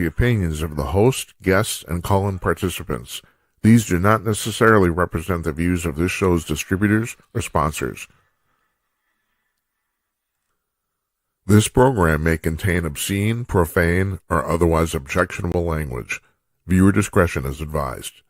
the opinions of the host, guests, and call-in participants. These do not necessarily represent the views of this show's distributors or sponsors. This program may contain obscene, profane, or otherwise objectionable language. Viewer discretion is advised.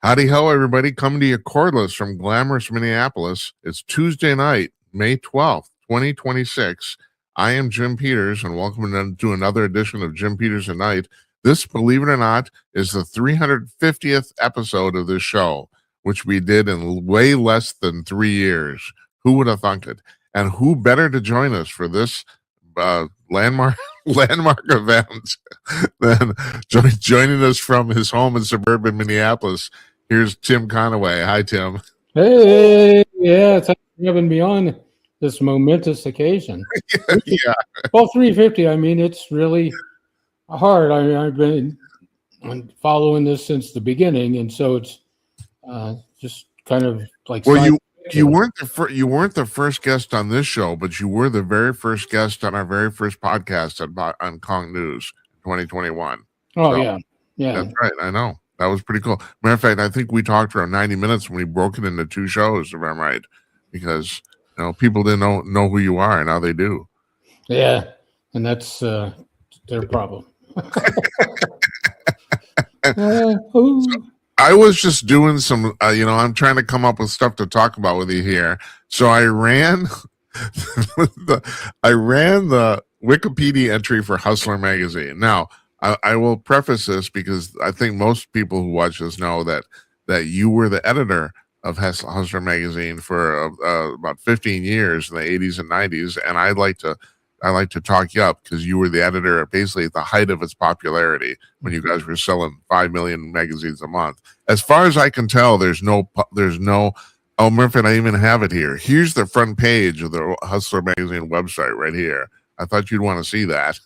Howdy ho, everybody. Coming to you cordless from glamorous Minneapolis. It's Tuesday night, May 12th, 2026. I am Jim Peters, and welcome to another edition of Jim Peters at Night. This, believe it or not, is the 350th episode of this show, which we did in way less than 3 years. Who would have thunk it? And who better to join us for this landmark event than joining us from his home in suburban Minneapolis? Here's Tim CONAWAY. Hi, Tim. Hey, yeah, thanks for having me on this momentous occasion. Yeah. Well, 350, I mean, it's really hard. I've been following this since the beginning, and so it's just kind of like... Well, you weren't the first guest on this show, but you were the very first guest on our very first podcast on Kong News 2021. Oh, so, yeah. That's right. I know. That was pretty cool. Matter of fact, I think we talked around 90 minutes when we broke it into two shows, if I'm right, because people didn't know who you are, and now they do. Yeah, and that's their problem. So, I was just doing some, I'm trying to come up with stuff to talk about with you here. So I ran the Wikipedia entry for Hustler magazine. Now, I will preface this because I think most people who watch this know that you were the editor of Hustler magazine for about 15 years in the 80s and 90s, and I like to talk you up because you were the editor basically at the height of its popularity when you guys were selling 5 million magazines a month. As far as I can tell, there's no. Oh, Murphy, I even have it here. Here's the front page of the Hustler magazine website right here. I thought you'd want to see that.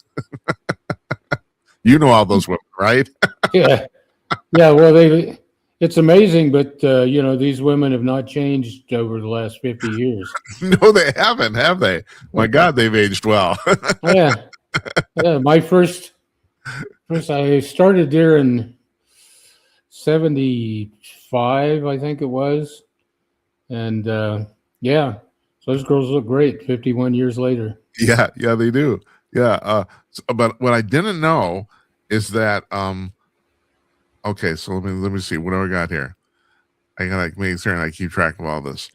You know all those women, right? Yeah. Well, it's amazing, but these women have not changed over the last 50 years. No, they haven't, have they? My God, they've aged well. Yeah. My first, I started there in 75, I think it was, and so those girls look great 51 years later. Yeah, they do. Yeah, but what I didn't know is that okay, so let me see what do I got here. I gotta make sure I keep track of all this.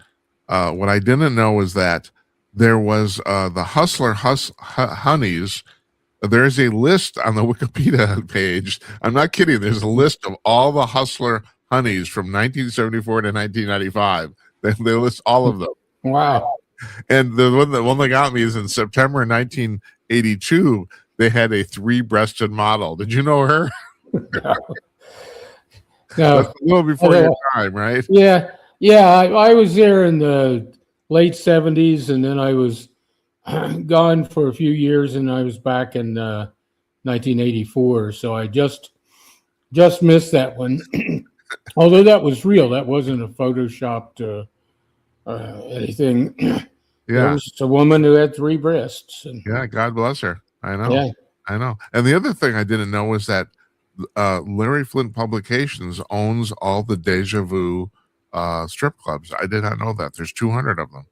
What I didn't know is that there was the Hustler Honeys. There's a list on the Wikipedia page. I'm not kidding. There's a list of all the Hustler Honeys from 1974 to 1995. They list all of them. Wow. And the one that got me is in September 1982. They had a 3-breasted model. Did you know her? No. That's a little before your time, right? Yeah. I was there in the late 70s, and then I was gone for a few years, and I was back in 1984. So I just missed that one. Although that was real. That wasn't a photoshopped anything. Yeah. It was a woman who had 3 breasts. And, yeah, God bless her. I know. Yeah. I know. And the other thing I didn't know was that Larry Flint Publications owns all the Deja Vu strip clubs. I did not know that. There's 200 of them.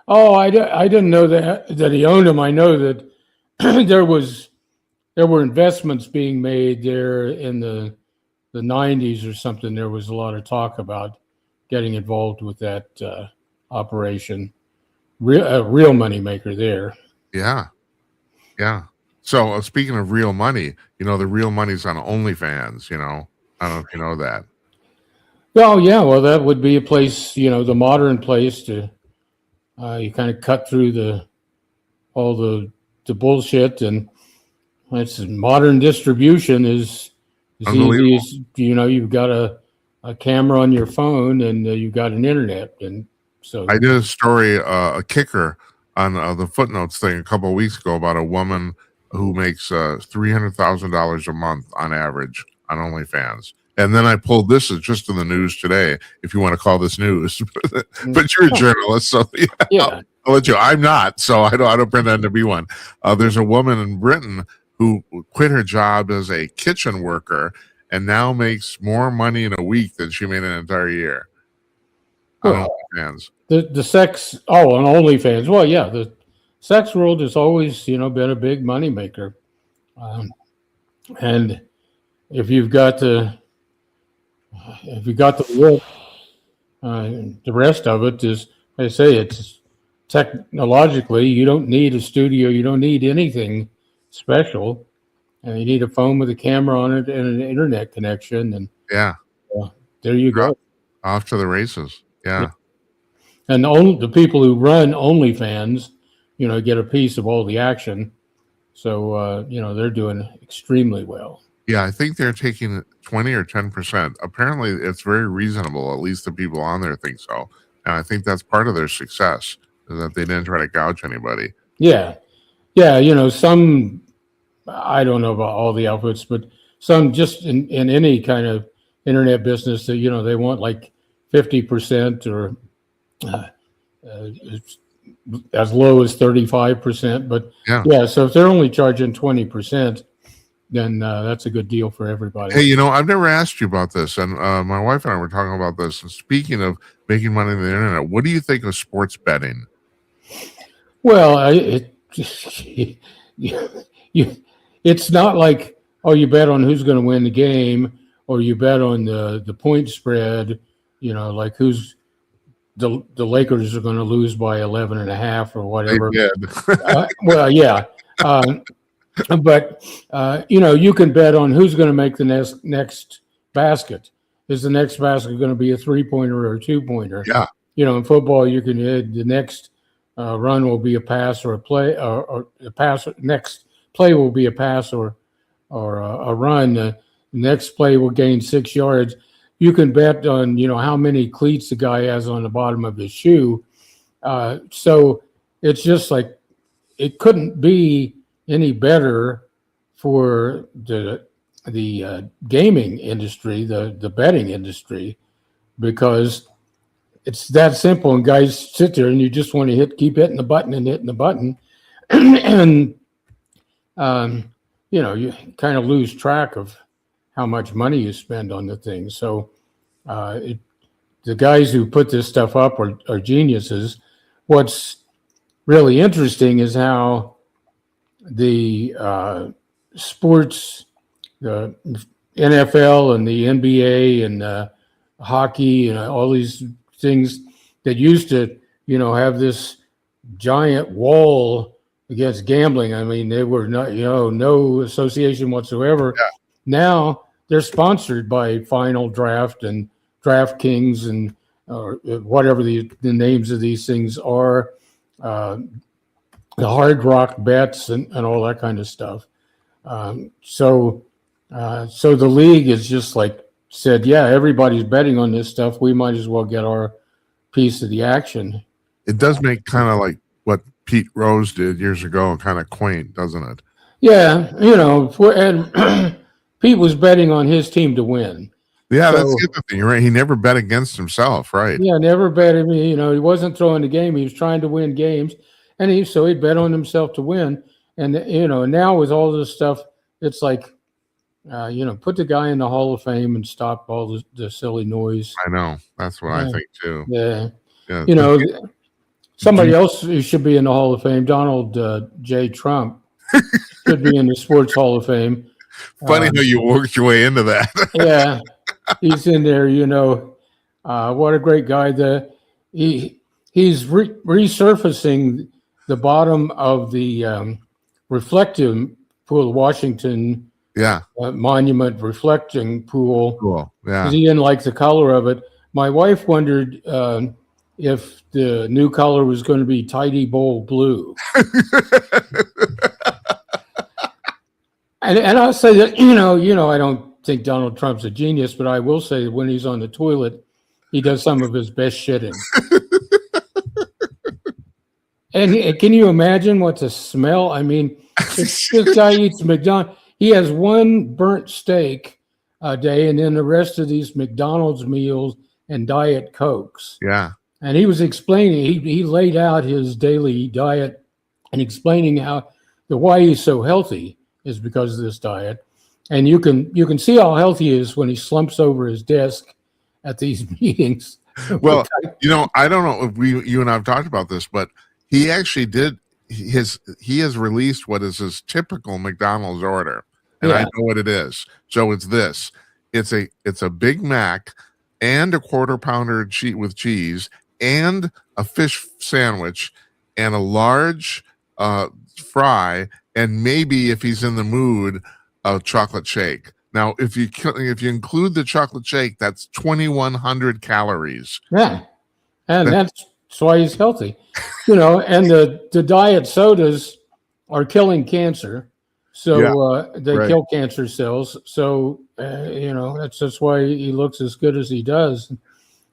Oh, I didn't know that he owned them. I know that there were investments being made there in the 90s or something. There was a lot of talk about getting involved with that operation. Real money maker there. Yeah. So speaking of real money, the real money's on OnlyFans. I don't know if you know that. Well, yeah. Well, that would be a place, the modern place to you kind of cut through all the bullshit and It's modern distribution is as easy Unbelievable. as, you've got a camera on your phone and you've got an internet. And so, I did a story, a kicker on the Footnotes thing a couple of weeks ago about a woman who makes $300,000 a month on average on OnlyFans. And then I pulled this as just in the news today, if you want to call this news. But you're a journalist, so yeah. I'll let you. I'm not, so I don't pretend to be one. There's a woman in Britain who quit her job as a kitchen worker and now makes more money in a week than she made in an entire year on OnlyFans. The sex, on OnlyFans. Well, yeah, the sex world has always, been a big moneymaker. And if you've got the look, the rest of it is, I say, it's technologically, you don't need a studio, you don't need anything special. You need a phone with a camera on it and an internet connection, and there you go. Off to the races. Yeah. And the people who run OnlyFans, get a piece of all the action. So, they're doing extremely well. Yeah, I think they're taking 20 or 10%. Apparently, it's very reasonable. At least the people on there think so. And I think that's part of their success, is that they didn't try to gouge anybody. Yeah. Yeah, some, I don't know about all the outfits, but some just in any kind of internet business that, they want like 50% or as low as 35%. But yeah, so if they're only charging 20%, then that's a good deal for everybody. Hey, I've never asked you about this, and my wife and I were talking about this. And speaking of making money on the internet, what do you think of sports betting? Well, it's not like, you bet on who's going to win the game, or you bet on the point spread, like who's the Lakers are going to lose by 11.5 or whatever. They did. Well, yeah. But you can bet on who's going to make the next basket. Is the next basket going to be a 3-pointer or a 2-pointer? Yeah. In football, you can the next run will be a pass or a play, or a pass. Next play will be a pass or a run. The next play will gain 6 yards. You can bet on how many cleats the guy has on the bottom of his shoe. So it's just like it couldn't be any better for the gaming industry, the betting industry, because it's that simple. And guys sit there and you just want to keep hitting the button and hitting the button, and you kind of lose track of how much money you spend on the thing. So the guys who put this stuff up are geniuses. What's really interesting is how the sports, the NFL and the NBA and hockey and all these things that used to, have this giant wall against gambling. I mean, they were not, no association whatsoever. Yeah. Now they're sponsored by Final Draft and DraftKings and whatever the names of these things are. The Hard Rock bets and all that kind of stuff. So the league is just like said, yeah, everybody's betting on this stuff. We might as well get our piece of the action. It does make kind of like what Pete Rose did years ago, kind of quaint, doesn't it? Yeah, and Pete was betting on his team to win. Yeah, that's the other thing, right? He never bet against himself, right? Yeah, never bet. He wasn't throwing the game. He was trying to win games. And he'd bet on himself to win. And, now with all this stuff, it's like, put the guy in the Hall of Fame and stop all the silly noise. I know. That's what I think, too. Yeah. Somebody else who should be in the Hall of Fame, Donald J. Trump, should be in the Sports Hall of Fame. Funny how you worked your way into that. Yeah. He's in there, what a great guy. He's resurfacing the bottom of the reflective pool, Washington Monument reflecting pool. Cool. Yeah. He didn't like the color of it. My wife wondered if the new color was going to be Tidy Bowl blue. And I'll say that I don't think Donald Trump's a genius, but I will say that when he's on the toilet, he does some of his best shitting. And can you imagine what the smell? I mean, this guy eats McDonald's. He has one burnt steak a day, and then the rest of these McDonald's meals and Diet Cokes. Yeah. And he was explaining, he laid out his daily diet and explaining why he's so healthy is because of this diet. And you can see how healthy he is when he slumps over his desk at these meetings. Well, I don't know if you and I have talked about this, but he actually he has released what is his typical McDonald's order. And I know what it is. So it's this. It's a Big Mac and a quarter pounder with cheese and a fish sandwich and a large fry, and maybe if he's in the mood, a chocolate shake. Now, if you include the chocolate shake, that's 2,100 calories. Yeah, and that's why he's healthy. And the diet sodas are killing cancer, so they kill cancer cells. So that's why he looks as good as he does.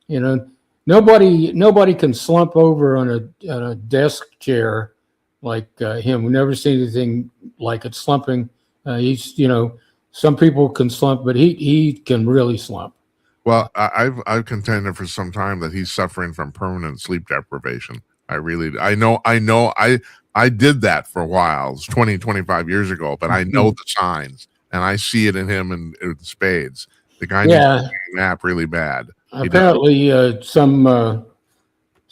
Nobody can slump over on a desk chair like him. We've never seen anything like it slumping. Some people can slump, but he can really slump. Well, I've contended for some time that he's suffering from permanent sleep deprivation. I did that for a while. It's 25 years ago, but I know the signs and I see it in him in spades. The guy needs to take a nap really bad. Apparently, some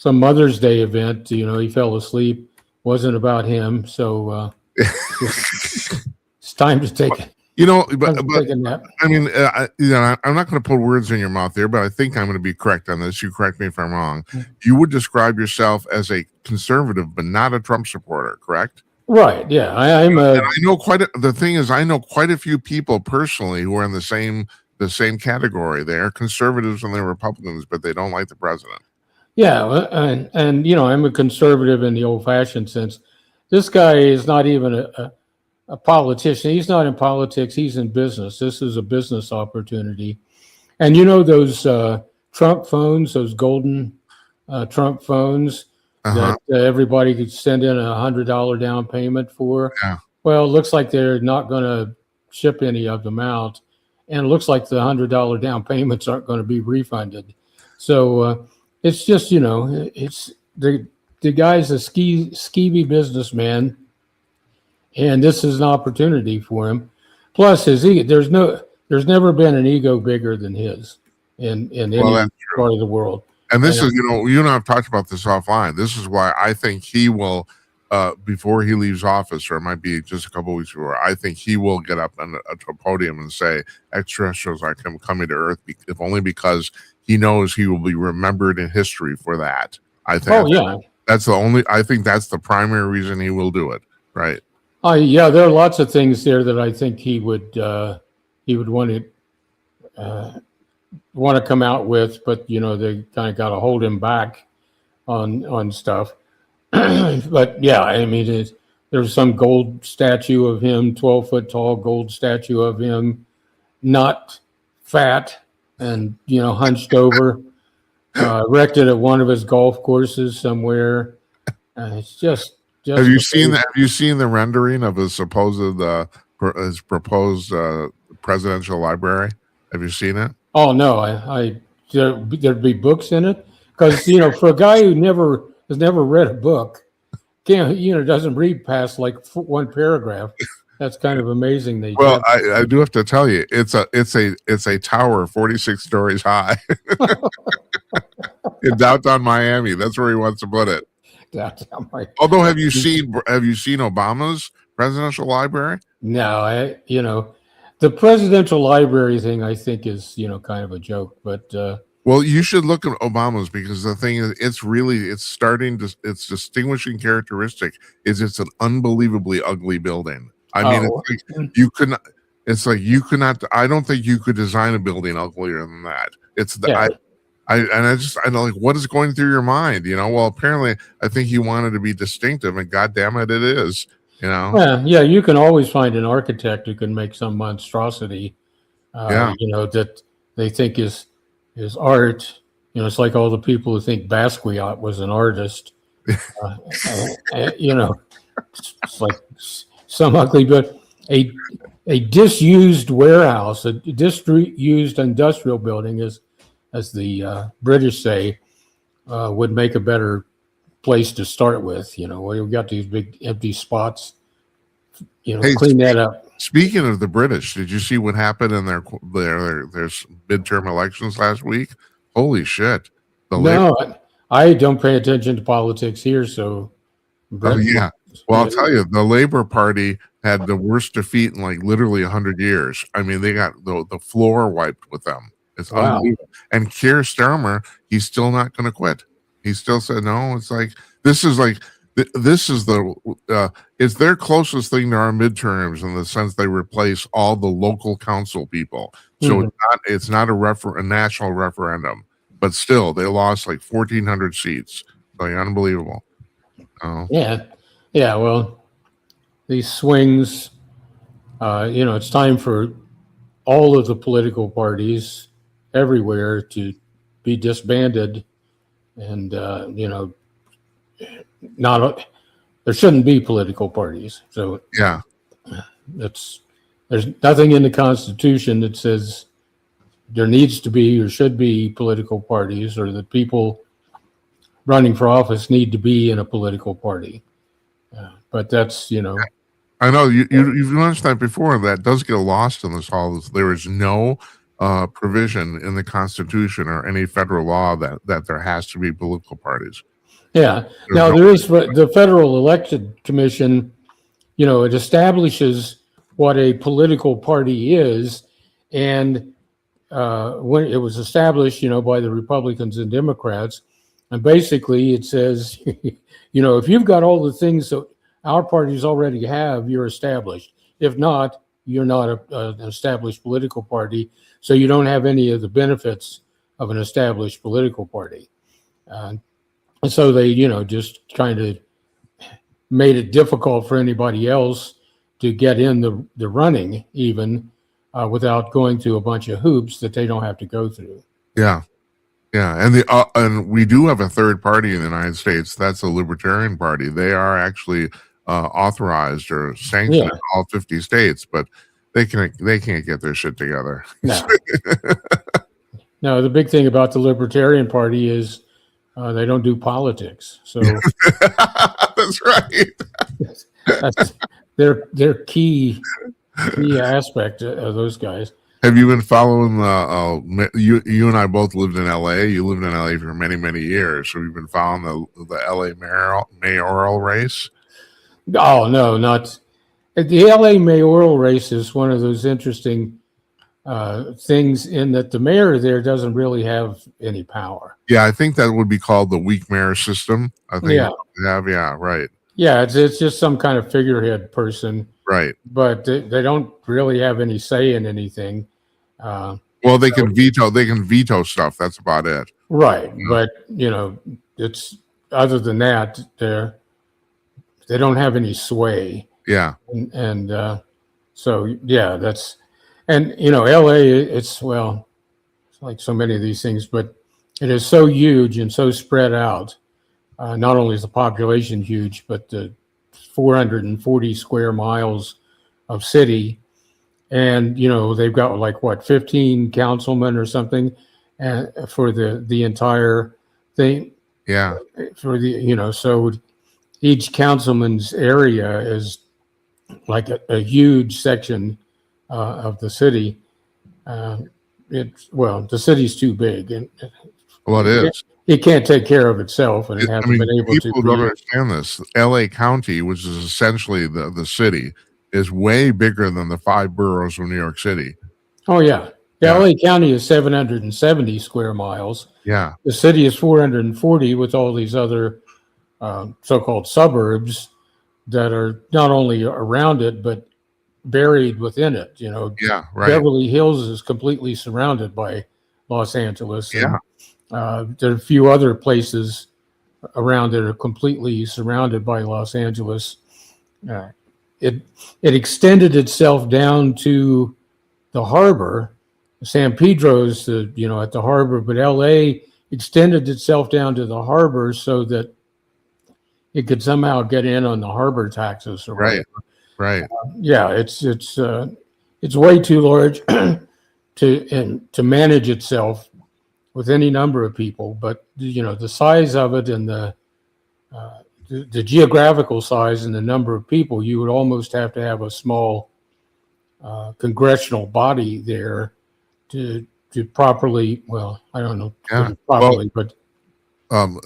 Mother's Day event, he fell asleep. Wasn't about him, so it's time to take it. But I mean, I'm not going to put words in your mouth there, but I think I'm going to be correct on this. You correct me if I'm wrong. You would describe yourself as a conservative, but not a Trump supporter, correct? Right. Yeah, I'm. And I know the thing is, I know quite a few people personally who are in the same category. They are conservatives and they're Republicans, but they don't like the president. Yeah, and I'm a conservative in the old-fashioned sense. This guy is not even a politician. He's not in politics. He's in business. This is a business opportunity. And those Trump phones, those golden Trump phones that everybody could send in $100 down payment for. Yeah. Well, it looks like they're not going to ship any of them out. And it looks like the $100 down payments aren't going to be refunded. So it's just, it's the guy's a skeevy businessman. And this is an opportunity for him. Plus, his ego. There's never been an ego bigger than his in any part of the world. And this is, you and I have talked about this offline. This is why I think he will, before he leaves office, or it might be just a couple of weeks before, I think he will get up on a podium and say, extraterrestrials are coming to Earth, if only because he knows he will be remembered in history for that. I think. I think that's the primary reason he will do it. Right. There are lots of things there that I think he would want to come out with, but they kind of got to hold him back on stuff. But I mean, there's some gold statue of him, 12-foot tall gold statue of him, not fat and hunched over, erected at one of his golf courses somewhere. It's just. Have you seen the rendering of his proposed presidential library? Have you seen it? Oh no, there'd be books in it because for a guy who has never read a book, doesn't read past like one paragraph. That's kind of amazing. I do have to tell you, it's a tower 46 stories high in downtown Miami. That's where he wants to put it. Although, have you seen Obama's presidential library? No, the presidential library thing I think is kind of a joke, but well, you should look at Obama's because the thing is, its distinguishing characteristic is it's an unbelievably ugly building. I mean, you could not. I don't think you could design a building uglier than that. I know, like, what is going through your mind? Well, apparently, I think he wanted to be distinctive, and goddamn it is. You know? Yeah, you can always find an architect who can make some monstrosity, Yeah. that they think is art. It's like all the people who think Basquiat was an artist. Uh, it's like some ugly, but a disused warehouse, a disused industrial building, as the British say, would make a better place to start with. Where you've got these big empty spots. Hey, Clean that up. speaking of the British, did you see what happened in their midterm elections last week? Holy shit! No, I don't pay attention to politics here, so. Oh yeah. Well, I'll tell you, the Labor Party had the worst defeat in like literally 100 years. I mean, they got the floor wiped with them. It's unbelievable. And Keir Starmer, he's still not going to quit. He still said no. It's like this is it's their closest thing to our midterms in the sense they replace all the local council people. So it's not a national referendum, but still they lost like 1,400 seats. Like unbelievable. Oh. Yeah. Well, these swings, it's time for all of the political parties everywhere to be disbanded, and there shouldn't be political parties. So yeah, there's nothing in the Constitution that says there needs to be or should be political parties, or that people running for office need to be in a political party. But that's, I know you've mentioned that before. That does get lost in this all. There is no provision in the Constitution or any federal law that there has to be political parties. Yeah. Now there is the Federal Election Commission. It establishes what a political party is, and when it was established, by the Republicans and Democrats, and basically it says, if you've got all the things that our parties already have, you're established. If not, you're not an established political party, so you don't have any of the benefits of an established political party. And so they, just kind of made it difficult for anybody else to get in the running, even without going through a bunch of hoops that they don't have to go through. Yeah. Yeah, and we do have a third party in the United States. That's the Libertarian Party. They are actually authorized or sanctioned in all 50 states, but they can't get their shit together. No. No, the big thing about the Libertarian Party is they don't do politics. So that's right. That's their key aspect of those guys. Have you been following you and I both lived in LA. You lived in LA for many, many years. So you've been following the LA mayoral race? Oh, no, not the LA mayoral race is one of those interesting things in that the mayor there doesn't really have any power. Yeah, I think that would be called the weak mayor system. I think right. Yeah, it's just some kind of figurehead person. Right. But they don't really have any say in anything. Well, they can veto stuff. That's about it. Right. But, it's other than that, they don't have any sway. Yeah. And so, yeah, that's, and, LA, it's like so many of these things, but it is so huge and so spread out. Not only is the population huge, but the 440 square miles of city. And, they've got like 15 councilmen or something for the entire thing. Yeah. For the, so each councilman's area is like a huge section of the city. The city's too big. And well, it is. It can't take care of itself, and it hasn't been able to. People don't understand this. LA County, which is essentially the city, is way bigger than the 5 boroughs of New York City. Oh, yeah. LA County is 770 square miles. Yeah. The city is 440 with all these other so-called suburbs that are not only around it, but buried within it. Yeah, right. Beverly Hills is completely surrounded by Los Angeles. Yeah. There are a few other places around that are completely surrounded by Los Angeles. it extended itself down to the harbor. San Pedro's, at the harbor, but LA extended itself down to the harbor so that it could somehow get in on the harbor taxes or Right. whatever. Right. Yeah, it's way too large to manage itself with any number of people. But the size of it and the geographical size and the number of people, you would almost have to have a small congressional body there to properly. Well, I don't know Yeah. properly, but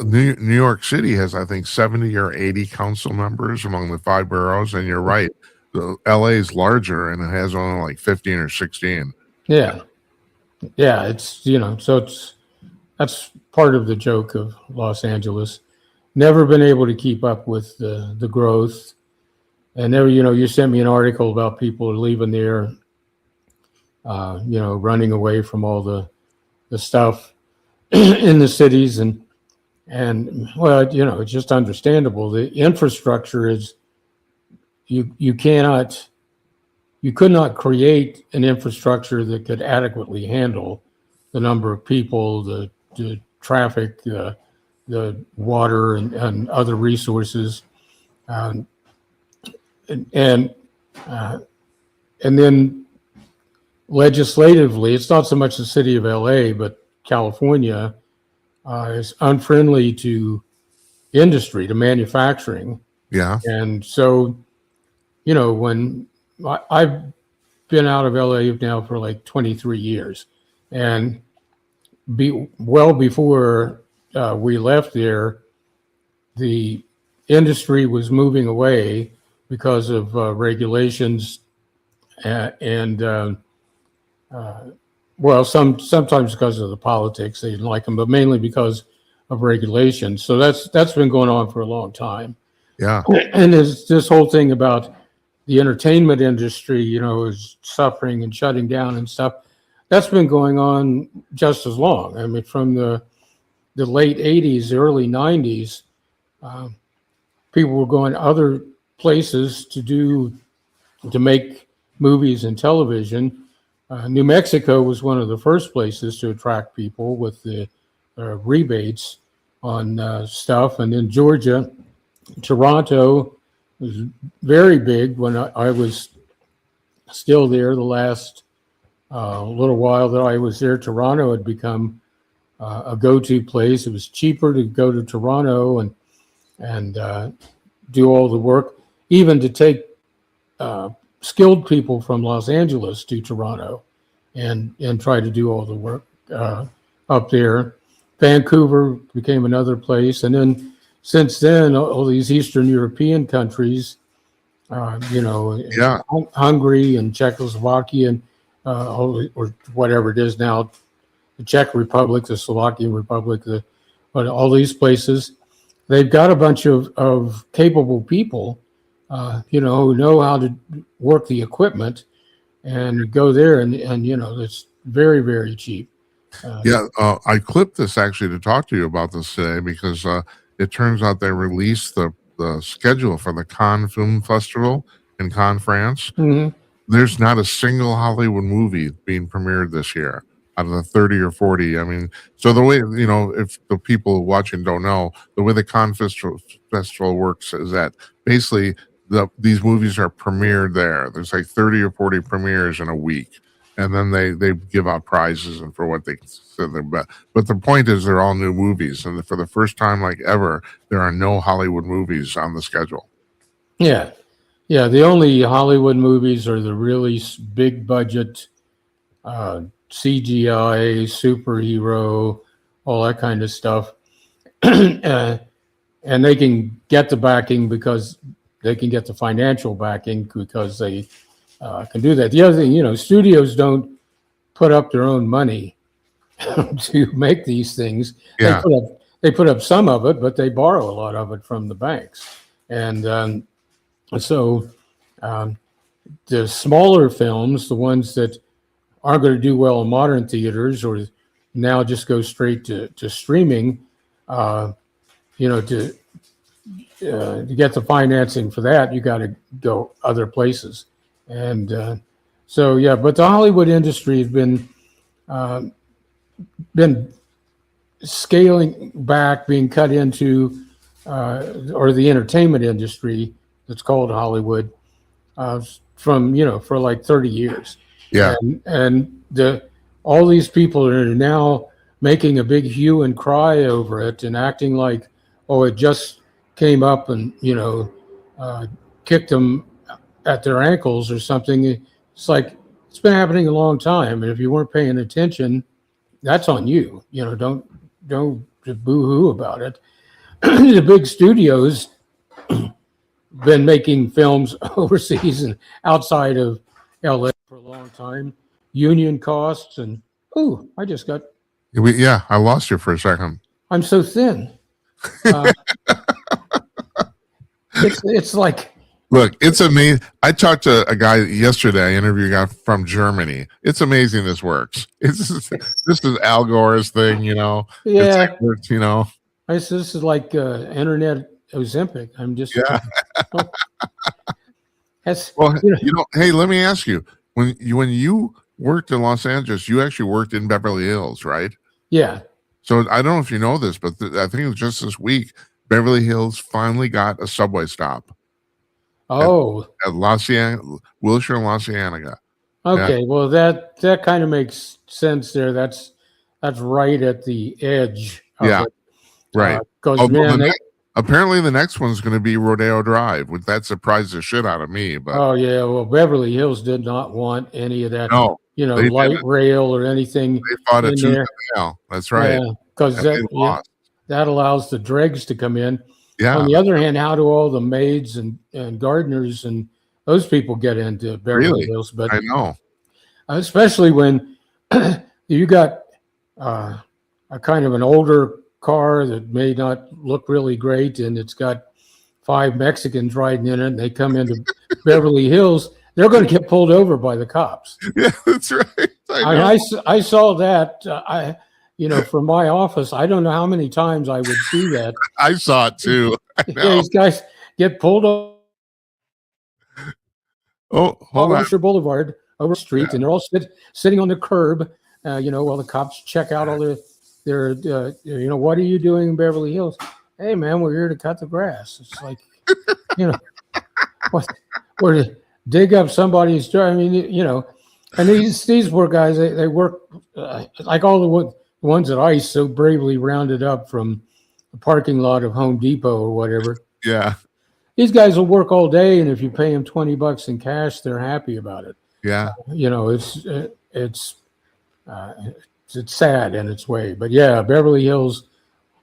New York City has, I think, 70 or 80 council members among the 5 boroughs, and you're right. LA is larger, and it has only like 15 or 16. yeah, it's so that's part of the joke of Los Angeles. Never been able to keep up with the growth, and there, you sent me an article about people leaving there, running away from all the stuff in the cities, and well, it's just understandable. The infrastructure is you could not create an infrastructure that could adequately handle the number of people, the traffic, the water, and other resources, and then legislatively, it's not so much the city of LA, but California is unfriendly to industry, to manufacturing. Yeah. And so, when I've been out of LA now for like 23 years, and well before we left there, the industry was moving away because of regulations and well, sometimes because of the politics, they didn't like them, but mainly because of regulations. So that's been going on for a long time. Yeah. And there's this whole thing about the entertainment industry, is suffering and shutting down and stuff. That's been going on just as long. I mean, from the late 80s, early 90s, people were going other places to make movies and television. New Mexico was one of the first places to attract people with the rebates on stuff. And then Georgia, Toronto was very big when I was still there. The last little while that I was there, Toronto had become a go-to place. It was cheaper to go to Toronto and do all the work, even to take skilled people from Los Angeles to Toronto and try to do all the work up there. Vancouver became another place. And then since then, all these Eastern European countries, Hungary and Czechoslovakia and or whatever it is now, the Czech Republic, the Slovakian Republic, but all these places, they've got a bunch of capable people, who know how to work the equipment and go there, and it's very, very cheap. I clipped this actually to talk to you about this today because it turns out they released the schedule for the Cannes Film Festival in Cannes, France. Mm-hmm. There's not a single Hollywood movie being premiered this year out of the 30 or 40. I mean, so the way, if the people watching don't know, the way the Cannes Festival works is that basically these movies are premiered there. There's like 30 or 40 premieres in a week. And then they give out prizes and for what they consider their best. But the point is they're all new movies. And for the first time like ever, there are no Hollywood movies on the schedule. Yeah. Yeah, the only Hollywood movies are the really big budget CGI, superhero, all that kind of stuff. And they can get the backing because they can get the financial backing because they can do that. The other thing, studios don't put up their own money to make these things. Yeah. They put up some of it, but they borrow a lot of it from the banks. And so the smaller films, the ones that aren't going to do well in modern theaters or now just go straight to streaming, to to get the financing for that, you got to go other places. And so, yeah, but the Hollywood industry has been scaling back, being cut into, or the entertainment industry that's called Hollywood, from, for like 30 years. Yeah. And all these people are now making a big hue and cry over it and acting like, oh, it just came up and, kicked them at their ankles or something. It's like, it's been happening a long time. And if you weren't paying attention, that's on you. Don't boo-hoo about it. The big studios been making films overseas and outside of LA for a long time. Union costs and I just got. Yeah, I lost you for a second. I'm so thin. It's like. Look, it's amazing. I talked to a guy yesterday. I interviewed a guy from Germany. It's amazing this works. This is Al Gore's thing, Yeah. This is like internet Ozempic. I'm just. Yeah. That's well, hey, let me ask you. When you worked in Los Angeles, you actually worked in Beverly Hills, right? Yeah. So I don't know if you know this, but I think it was just this week, Beverly Hills finally got a subway stop. Oh, at Wilshire and La Cienega. Okay, well that kind of makes sense there. That's right at the edge of Yeah, it. right. Because apparently the next one's going to be Rodeo Drive. That surprised the shit out of me. But oh yeah, well Beverly Hills did not want any of that. No, light didn't. rail or anything. They fought it in tooth there. and nail. That's right. Yeah, because that allows the dregs to come in. Yeah. On the other hand, how do all the maids and gardeners and those people get into Beverly Hills? But I know, especially when you got a kind of an older car that may not look really great, and it's got 5 Mexicans riding in it, and they come into Beverly Hills, they're going to get pulled over by the cops. Yeah, that's right. I saw that. From my office, I don't know how many times I would see that. I saw it too. These guys get pulled over. Oh, hold on. Wilshire Boulevard over the street, and they're all sitting on the curb, while the cops check out all their what are you doing in Beverly Hills? Hey, man, we're here to cut the grass. It's like, or to dig up somebody's drive. I mean, and these poor guys, they work like all the ones that ICE so bravely rounded up from the parking lot of Home Depot or whatever. Yeah. These guys will work all day, and if you pay them $20 in cash, they're happy about it. Yeah. It's sad in its way, but yeah, Beverly Hills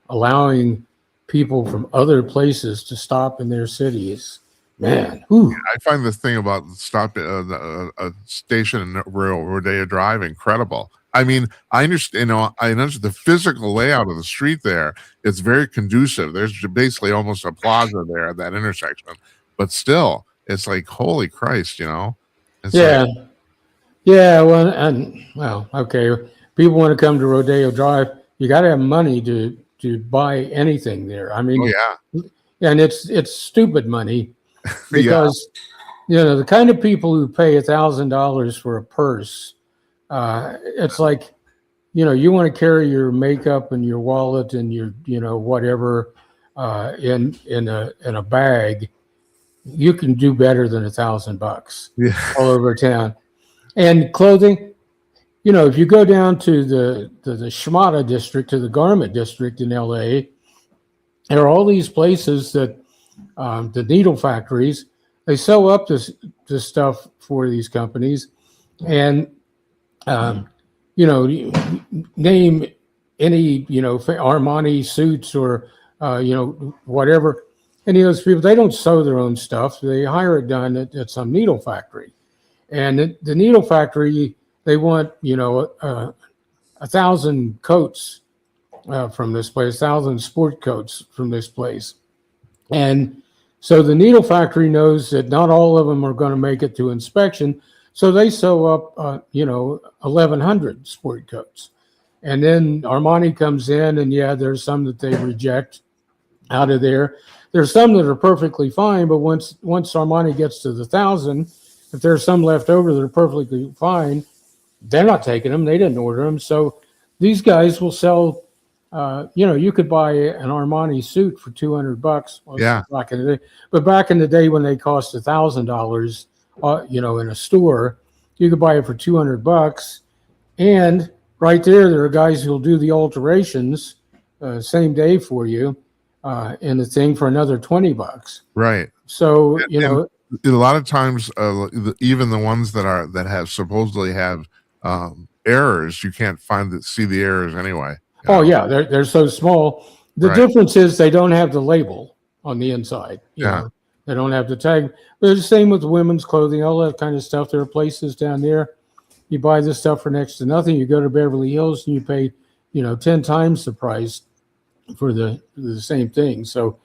allowing people from other places to stop in their cities. Man, I find this thing about stopping a station in Rodeo Drive incredible. I mean, I understand. I understand the physical layout of the street there. It's very conducive. There's basically almost a plaza there at that intersection, but still, it's like holy Christ, It's Well, okay. People want to come to Rodeo Drive. You got to have money to buy anything there. I mean, and it's stupid money because the kind of people who pay $1,000 for a purse. It's like, you want to carry your makeup and your wallet and your, whatever, in a bag. You can do better than $1,000 all over town. And clothing, if you go down to the Schmata district, to the garment district in LA, there are all these places that the needle factories, they sew up this stuff for these companies, and name any, Armani suits or, whatever. Any of those people, they don't sew their own stuff. They hire it done at some needle factory. And the needle factory, they want, 1,000 coats from this place, 1,000 sport coats from this place. And so the needle factory knows that not all of them are going to make it to inspection. So they sew up, 1,100 sport coats. And then Armani comes in, and there's some that they reject. out of there. There's some that are perfectly fine, but once Armani gets to the 1,000, if there's some left over that are perfectly fine, they're not taking them. They didn't order them. So these guys will sell. You could buy an Armani suit for $200. Well, Yeah. back in the day, but back in the day when they cost $1,000, in a store, you could buy it for $200. And right there are guys who'll do the alterations same day for you, and the thing for another $20. Right. So and a lot of times, even the ones that have supposedly have errors, you can't see the errors anyway. Oh yeah, they're so small. The difference is they don't have the label on the inside. You know, they don't have the tag. But it's the same with women's clothing, all that kind of stuff. There are places down there you buy this stuff for next to nothing. You go to Beverly Hills and you pay 10 times the price for the same thing. So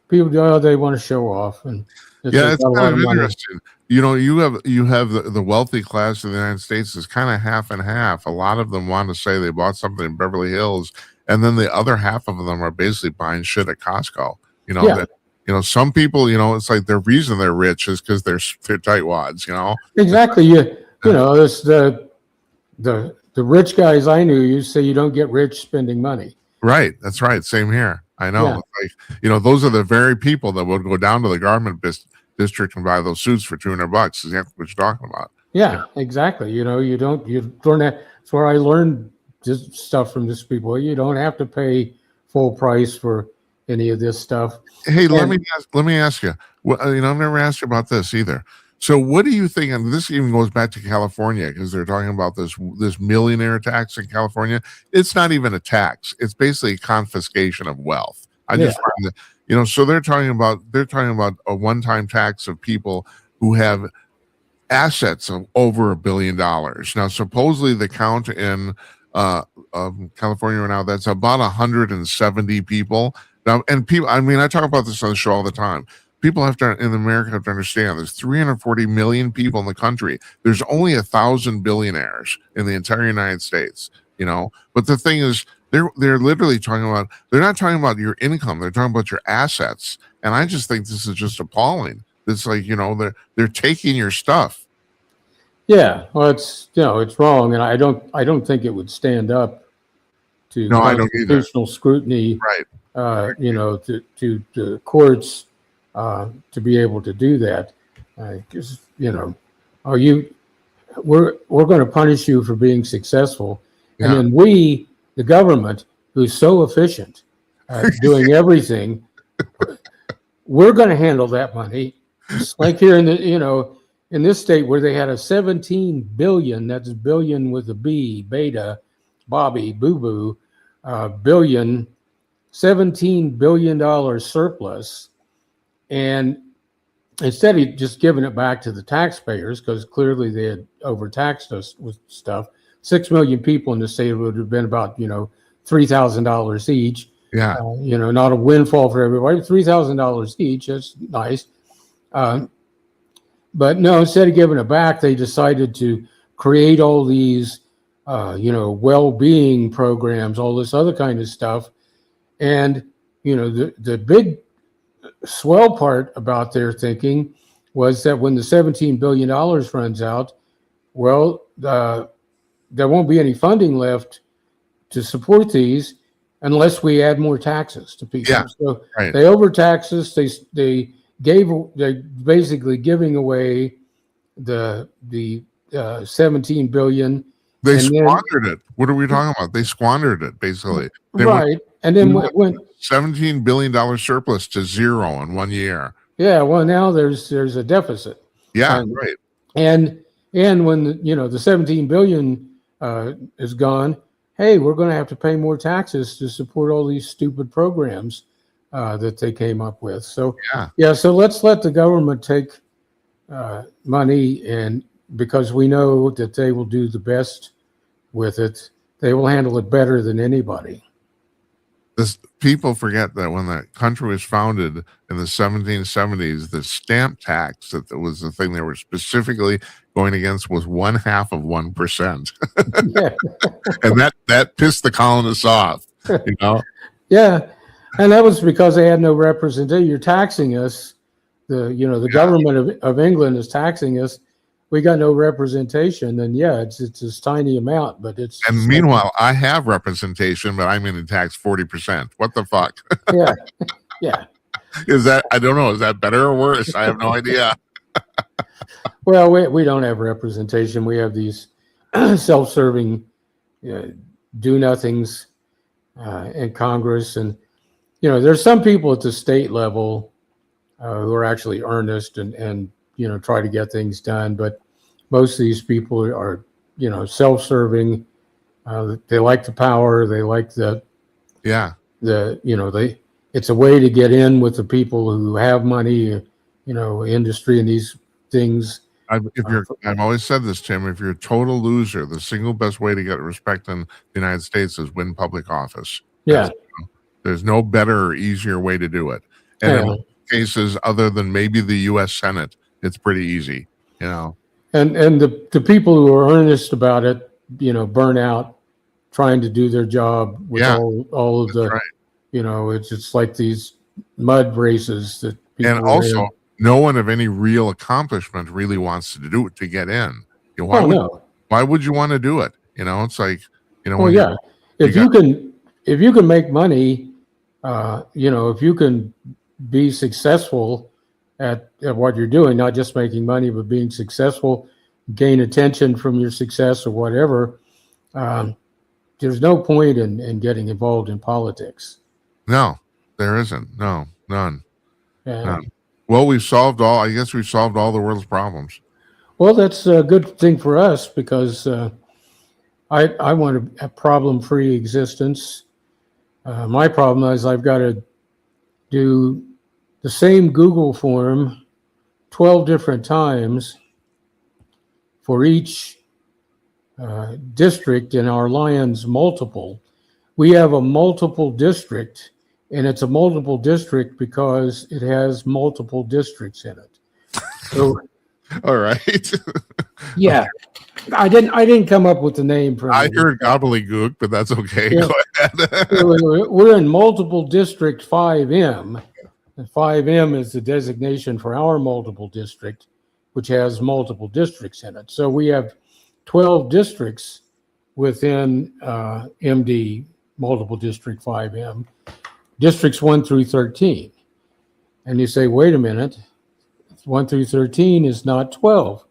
people they want to show off, and it's kind of interesting. You have the wealthy class of the United States is kind of half and half. A lot of them want to say they bought something in Beverly Hills, and then the other half of them are basically buying shit at Costco. Some people, it's like the reason they're rich is because they're tightwads. Exactly. It's the rich guys I knew used to say you don't get rich spending money. Right. That's right. Same here. I know. Yeah. Those are the very people that would go down to the garment district and buy those suits for $200. Is what you're talking about. Yeah, exactly. You don't have, that's where I learned just stuff from this people. You don't have to pay full price for any of this stuff. Hey, let me ask you. Well, I've never asked you about this either. So what do you think, and this even goes back to California, because they're talking about this millionaire tax in California. It's not even a tax. It's basically confiscation of wealth. I just find that, so they're talking about a one-time tax of people who have assets of over $1 billion. Now, supposedly the count in California right now, that's about 170 people. Now, and people, I talk about this on the show all the time. People in America have to understand there's 340 million people in the country. There's only 1,000 billionaires in the entire United States, But the thing is, they're literally talking about, they're not talking about your income. They're talking about your assets. And I just think this is just appalling. It's like, they're taking your stuff. Yeah. Well, it's wrong. And I don't think it would stand up to constitutional scrutiny, right. To the courts, to be able to do that, because we're going to punish you for being successful, and then we, the government, who's so efficient at doing everything, we're going to handle that money. It's like here in in this state where they had a 17 billion, that's billion with a B, beta, Bobby, boo boo, $17 billion surplus. And instead of just giving it back to the taxpayers, because clearly they had overtaxed us with stuff, 6 million people in the state would have been about, $3,000 each. Yeah. Not a windfall for everybody, $3,000 each. That's nice. But no, instead of giving it back, they decided to create all these, well-being programs, all this other kind of stuff. And, the big swell part about their thinking was that when the $17 billion runs out, well, there won't be any funding left to support these unless we add more taxes to people. Yeah, so they overtax us. They basically giving away the 17 billion. They squandered it. What are we talking about? They squandered it basically. And then went $17 billion surplus to zero in 1 year. Yeah. Well, now there's a deficit. Yeah. Right. And when the 17 billion is gone, hey, we're going to have to pay more taxes to support all these stupid programs that they came up with. So so let's let the government take money, and because we know that they will do the best with it, they will handle it better than anybody. People forget that when the country was founded in the 1770s, the stamp tax that was the thing they were specifically going against was 0.5% of 1%. And that pissed the colonists off, Yeah. And that was because they had no representation. You're taxing us. The government of England is taxing us. We got no representation, and it's this tiny amount, but it's. And meanwhile, I have representation, but I'm going to tax 40%. What the fuck? Yeah. Is that, I don't know, is that better or worse? I have no idea. Well, we don't have representation. We have these self-serving do-nothings in Congress, and there's some people at the state level who are actually earnest and try to get things done, but most of these people are self-serving. They like the power. They like it's a way to get in with the people who have money, industry and these things. I've always said this, Tim, if you're a total loser, the single best way to get respect in the United States is win public office. Yeah. There's no better or easier way to do it. And in cases other than maybe the U.S. Senate, it's pretty easy, And the people who are earnest about it, burn out trying to do their job with all of the, it's like these mud races that people and also no one of any real accomplishment really wants to do it to get in. Why would you want to do it? It's like, if you can make money, if you can be successful at what you're doing, not just making money, but being successful, gain attention from your success or whatever, there's no point in getting involved in politics. No, there isn't. No, none. None. Well, we've solved all the world's problems. Well, that's a good thing for us because I want a problem-free existence. My problem is I've got to do the same Google form 12 different times for each district in our Lions multiple. We have a multiple district, and it's a multiple district because it has multiple districts in it. So, all right. Yeah. I didn't come up with the name for it. I heard gobbledygook, but that's okay. Yeah. Go ahead. We're in multiple district 5M. And 5M is the designation for our multiple district, which has multiple districts in it. So we have 12 districts within MD, multiple district 5M, districts 1 through 13. And you say, wait a minute, 1 through 13 is not 12.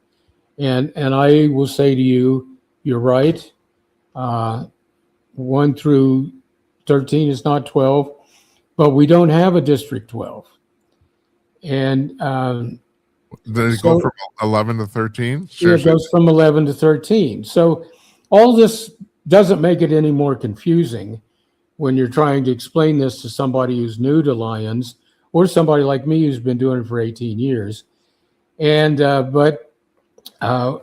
And I will say to you, you're right. 1 through 13 is not 12, but we don't have a district 12. And does it go from 11 to 13? It goes from 11 to 13. So all this doesn't make it any more confusing when you're trying to explain this to somebody who's new to Lions or somebody like me who's been doing it for 18 years. And but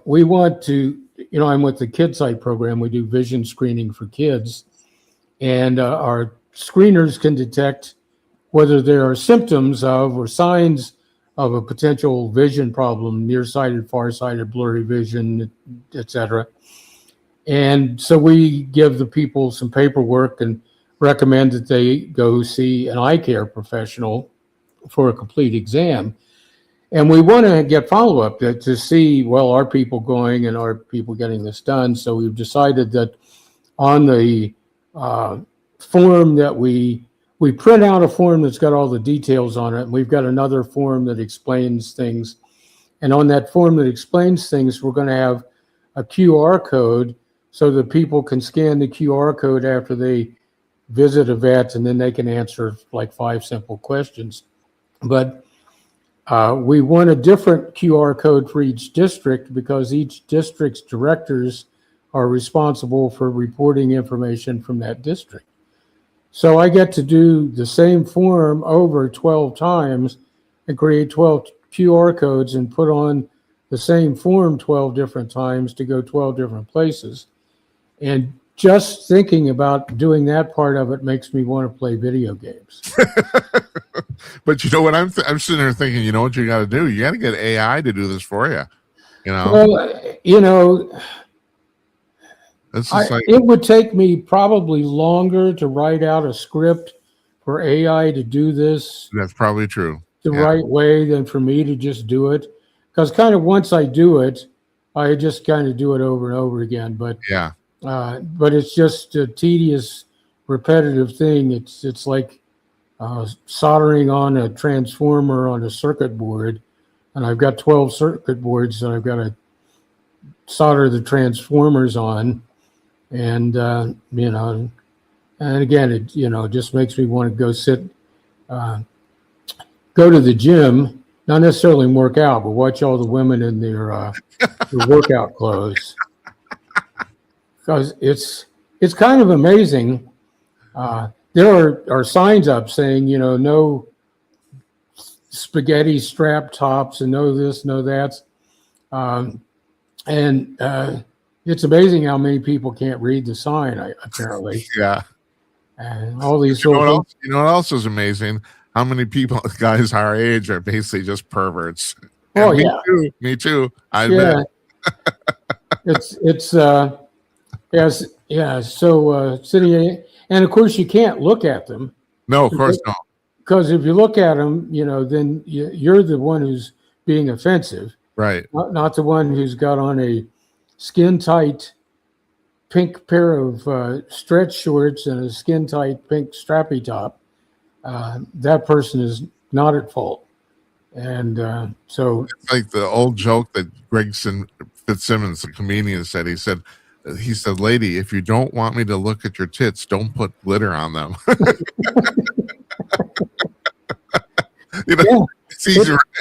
we want to, I'm with the KidSight program. We do vision screening for kids. And our screeners can detect whether there are symptoms of or signs of a potential vision problem, nearsighted, farsighted, blurry vision, etc. And so we give the people some paperwork and recommend that they go see an eye care professional for a complete exam. And we want to get follow-up to see, well, are people going and are people getting this done? So we've decided that on the form that we print out a form that's got all the details on it. And we've got another form that explains things. And on that form that explains things, we're going to have a QR code so that people can scan the QR code after they visit a vet, and then they can answer like 5 simple questions. But we want a different QR code for each district because each district's directors are responsible for reporting information from that district. So I get to do the same form over 12 times and create 12 QR codes and put on the same form 12 different times to go 12 different places. And just thinking about doing that part of it makes me want to play video games. But you know what? I'm sitting there thinking, you know what you got to do? You got to get AI to do this for you. Well, it would take me probably longer to write out a script for AI to do this That's probably true. the Yeah. right way than for me to just do it. Because kind of once I do it, I just kind of do it over and over again. But Yeah. it's just a tedious, repetitive thing. It's like soldering on a transformer on a circuit board, and I've got 12 circuit boards that I've got to solder the transformers on, and and again, it just makes me want to go to the gym, not necessarily work out, but watch all the women in their workout clothes, because it's kind of amazing. There are signs up saying, no spaghetti strap tops and no this, no that. And it's amazing how many people can't read the sign, apparently. Yeah. And all these You know little what else is amazing? How many people, guys our age, are basically just perverts. Oh, And yeah. Me too. I admit. It's yes, yeah. So sitting, and of course you can't look at them. No, of course not. Because if you look at them, then you're the one who's being offensive, Right. not the one who's got on a skin tight pink pair of stretch shorts and a skin tight pink strappy top. That person is not at fault. And so it's like the old joke that Fitzsimmons, the comedian, said. He said, lady, if you don't want me to look at your tits, don't put glitter on them. yeah,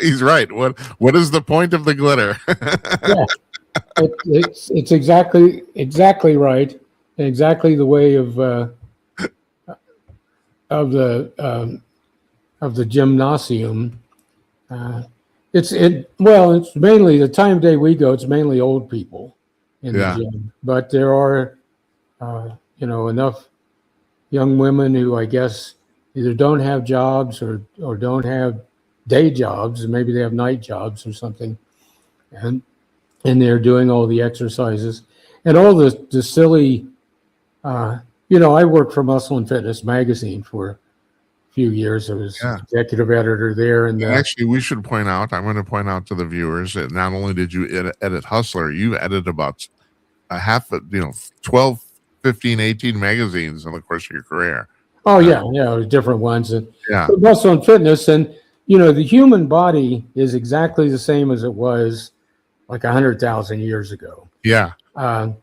he's right. What is the point of the glitter? yeah, it's exactly right, and exactly the way of the gymnasium. It's mainly the time of day we go. It's mainly old people in the gym, but there are enough young women who I guess either don't have jobs or don't have day jobs, and maybe they have night jobs or something, and they're doing all the exercises and all the silly. I worked for Muscle and Fitness magazine for few years. I was executive editor there. And actually, we should point out, I'm going to point out to the viewers that not only did you edit Hustler, you edited about 12, 15, 18 magazines in the course of your career. Oh, yeah, different ones. And yeah. Muscle and Fitness. And, the human body is exactly the same as it was like 100,000 years ago. Yeah. And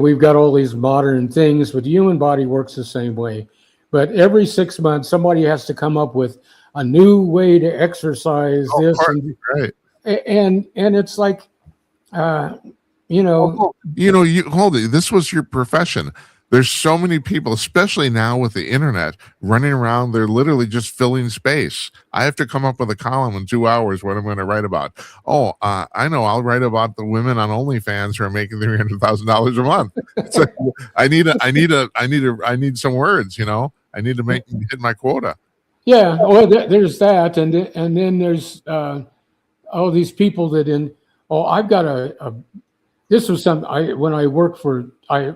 we've got all these modern things, but the human body works the same way. But every 6 months, somebody has to come up with a new way to exercise this. Right. And it's like, you hold it. This was your profession. There's so many people, especially now with the internet, running around. They're literally just filling space. I have to come up with a column in 2 hours what I'm going to write about. Oh, I know. I'll write about the women on OnlyFans who are making $300,000 a month. So I need some words. I need to hit my quota. Yeah. Well, there's that, and then there's all these people that I've got this was something when I worked for I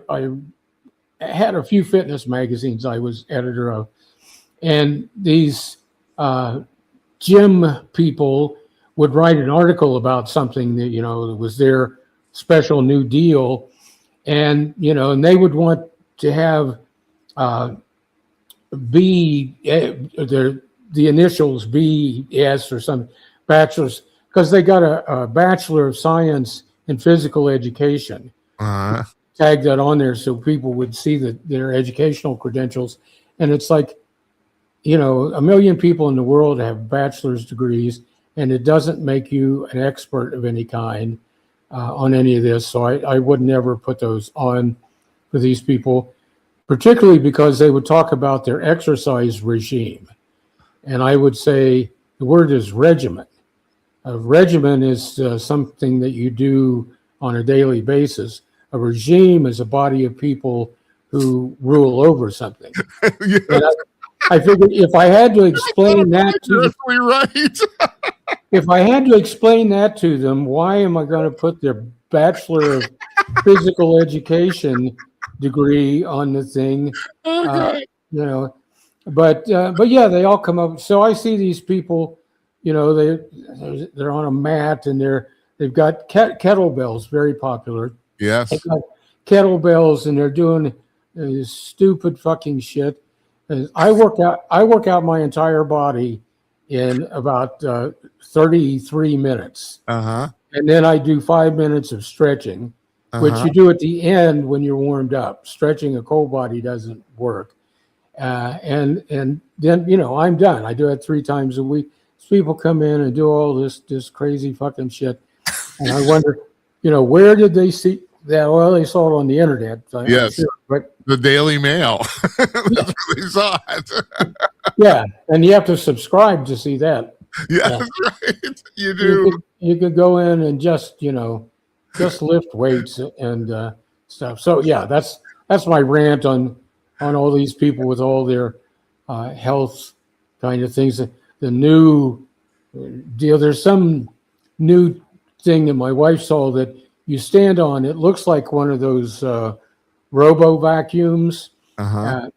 had a few fitness magazines I was editor of, and these gym people would write an article about something that that was their special new deal, and and they would want to have the initials BS or some bachelor's, because they got a Bachelor of Science in Physical Education. Tag that on there so people would see their educational credentials. And it's like, 1 million people in the world have bachelor's degrees, and it doesn't make you an expert of any kind on any of this. So I would never put those on for these people, particularly because they would talk about their exercise regime. And I would say the word is regimen. A regimen is something that you do on a daily basis. A regime is a body of people who rule over something. Yes. And I figured if I had to explain that to them, right. If I had to explain that to them, why am I going to put their Bachelor of Physical Education degree on the thing? But yeah, they all come up. So I see these people, you know, they're on a mat and they've got kettlebells, very popular. They Yes. got kettlebells and they're doing stupid fucking shit. And I work out my entire body in about 33 minutes, Uh-huh. and then I do 5 minutes of stretching, which Uh-huh. you do at the end when you're warmed up. Stretching a cold body doesn't work. And then I'm done. I do it 3 times a week. People come in and do all this crazy fucking shit, and I wonder, where did they see that? Well, they saw it on the internet, I'm Yes. sure. But The Daily Mail. yeah, That's where they saw it. yeah, and you have to subscribe to see that. Yes, Yeah. right. You do. You could go in and just lift weights and stuff. So yeah, that's my rant on all these people with all their health kind of things. The new deal. There's some new thing that my wife saw that you stand on. It looks like one of those robo vacuums. Uh-huh.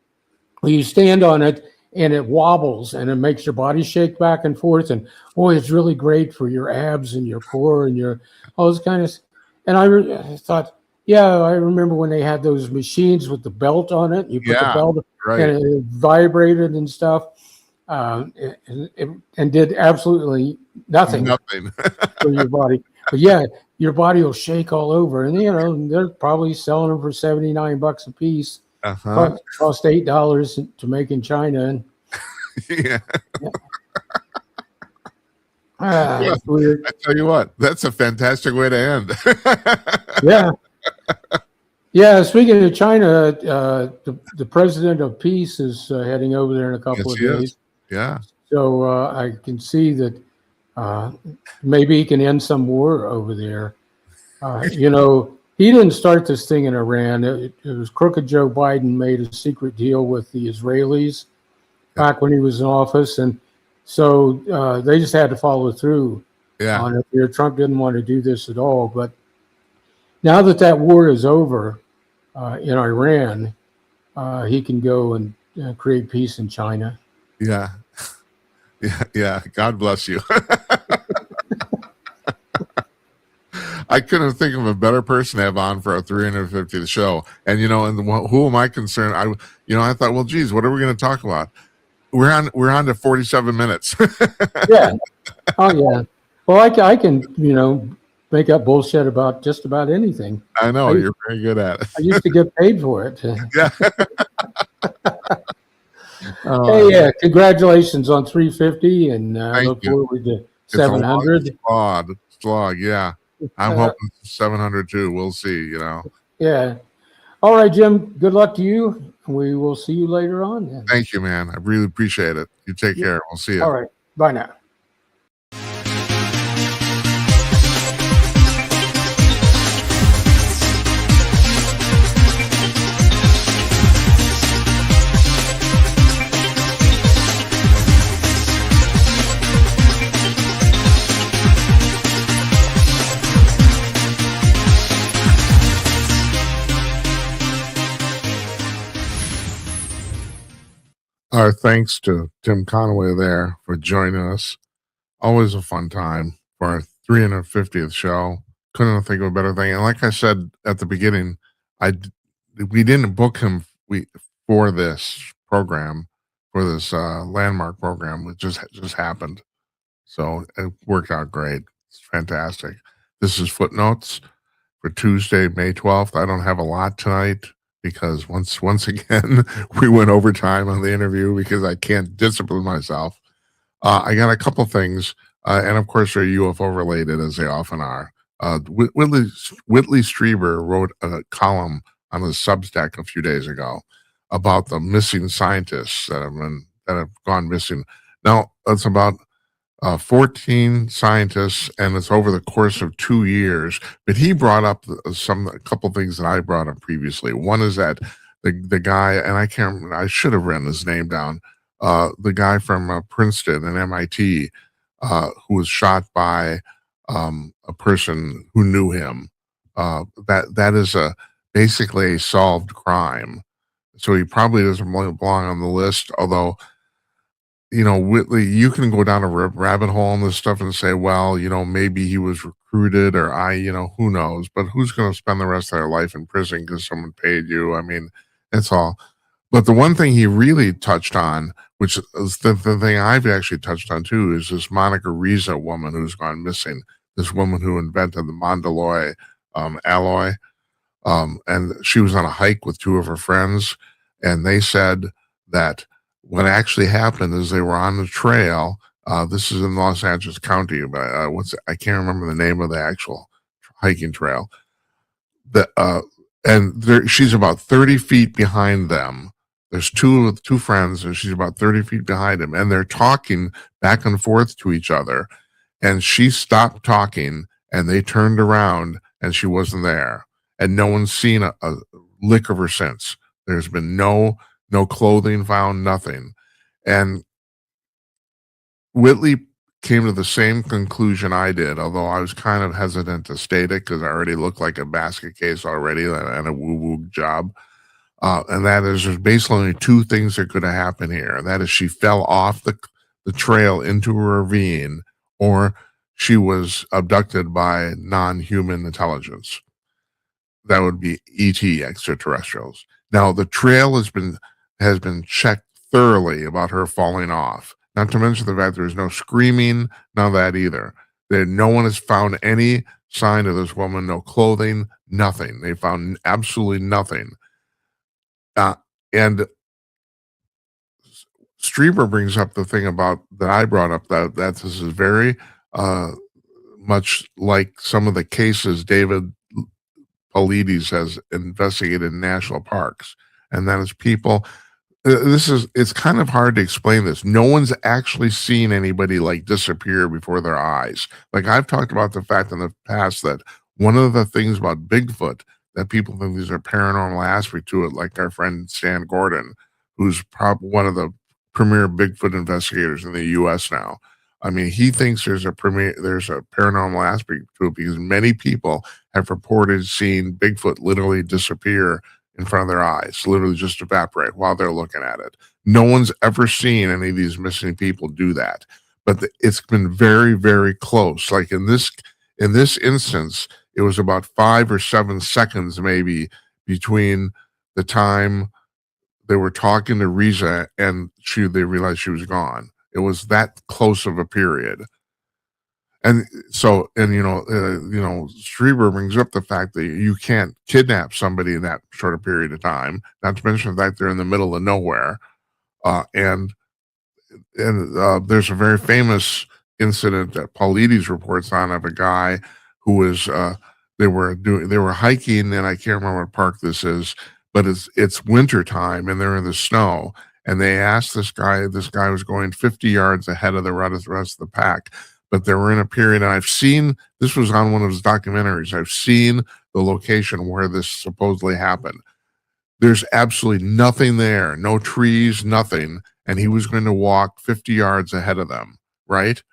You stand on it and it wobbles and it makes your body shake back and forth. And boy, it's really great for your abs and your core and your all this kind of. And I thought, yeah, I remember when they had those machines with the belt on it. You put the Yeah, belt right. and it vibrated and stuff, and did absolutely nothing Nothing. for your body. But yeah, your body will shake all over. And they're probably selling them for $79 a piece. Uh-huh. Cost $8 to make in China. And Yeah. yeah, it's weird. I tell you what, that's a fantastic way to end. Yeah. Yeah, speaking of China, the president of peace is heading over there in a couple Yes, of he is. days. Yeah. So I can see that maybe he can end some war over there. He didn't start this thing in Iran. It was crooked Joe Biden made a secret deal with the Israelis back when he was in office. And so they just had to follow through Yeah. on it here. Trump didn't want to do this at all. But now that war is over in Iran, he can go and create peace in China. Yeah. Yeah. Yeah. God bless you. I couldn't think of a better person to have on for our 350th show. And who am I concerned? I thought, well, geez, what are we going to talk about? We're on to 47 minutes. Yeah. Oh yeah. Well, I can make up bullshit about just about anything. I know you're very good at it. I used to get paid for it. Yeah. Hey, yeah, congratulations on 350, and I look you. forward to 700. Slog, yeah. I'm hoping 700 too. We'll see, Yeah. All right, Jim. Good luck to you. We will see you later on. Then. Thank you, man. I really appreciate it. You take care. We'll see you. All right. Bye now. Our thanks to Tim Conaway there for joining us. Always a fun time for our 350th show. Couldn't think of a better thing. And like I said at the beginning, we didn't book him for this program, for this landmark program. It just happened. So it worked out great. It's fantastic. This is Footnotes for Tuesday, May 12th. I don't have a lot tonight because once again, we went overtime on the interview because I can't discipline myself. I got a couple things, and of course they're UFO related, as they often are. Whitley Streiber wrote a column on the Substack a few days ago about the missing scientists that have gone missing. Now it's about 14 scientists, and it's over the course of 2 years. But he brought up a couple things that I brought up previously. One is that the guy, and I can't remember, I should have written his name down. The guy from Princeton and MIT, who was shot by a person who knew him. That is basically a solved crime. so he probably doesn't belong on the list. Although, Whitley, you can go down a rabbit hole on this stuff and say, well, maybe he was recruited, or who knows? But who's going to spend the rest of their life in prison because someone paid you? I mean, that's all. But the one thing he really touched on, which is the thing I've actually touched on too, is this Monica Reza woman who's gone missing. This woman who invented the Mondeloi alloy. And she was on a hike with two of her friends, and they said that what actually happened is they were on the trail. This is in Los Angeles County, but I can't remember the name of the actual hiking trail. She's about 30 feet behind them. There's two friends, and she's about 30 feet behind him, and they're talking back and forth to each other. And she stopped talking, and they turned around, and she wasn't there. And no one's seen a lick of her since. There's been no clothing found, nothing. And Whitley came to the same conclusion I did, although I was kind of hesitant to state it because I already looked like a basket case already and a woo-woo job. And that is, there's basically only two things that could have happened here. And that is, she fell off the trail into a ravine, or she was abducted by non-human intelligence. That would be ET, extraterrestrials. Now, the trail has been checked thoroughly about her falling off. Not to mention the fact there is no screaming, none of that either. No one has found any sign of this woman, no clothing, nothing. They found absolutely nothing. And Streiber brings up the thing about that I brought up, that this is very much like some of the cases David Paulides has investigated in national parks, and that is people. It's kind of hard to explain this. No one's actually seen anybody like disappear before their eyes. Like, I've talked about the fact in the past that one of the things about Bigfoot that people think these are paranormal aspect to it, like our friend Stan Gordon, who's probably one of the premier Bigfoot investigators in the U.S. now. I mean, he thinks there's a paranormal aspect to it because many people have reported seeing Bigfoot literally disappear in front of their eyes, literally just evaporate while they're looking at it. No one's ever seen any of these missing people do that, but it's been very, very close. Like in this instance, it was about 5 or 7 seconds maybe between the time they were talking to Reza and they realized she was gone. It was that close of a period. And so, Streiber brings up the fact that you can't kidnap somebody in that short a period of time, not to mention the fact they're in the middle of nowhere. And there's a very famous incident that Paulides reports on of a guy who was, they were hiking, and I can't remember what park this is, but it's winter time and they're in the snow. And they asked this guy was going 50 yards ahead of the rest of the pack, but they were in a period, and this was on one of his documentaries. I've seen the location where this supposedly happened. There's absolutely nothing there, no trees, nothing. And he was going to walk 50 yards ahead of them, right?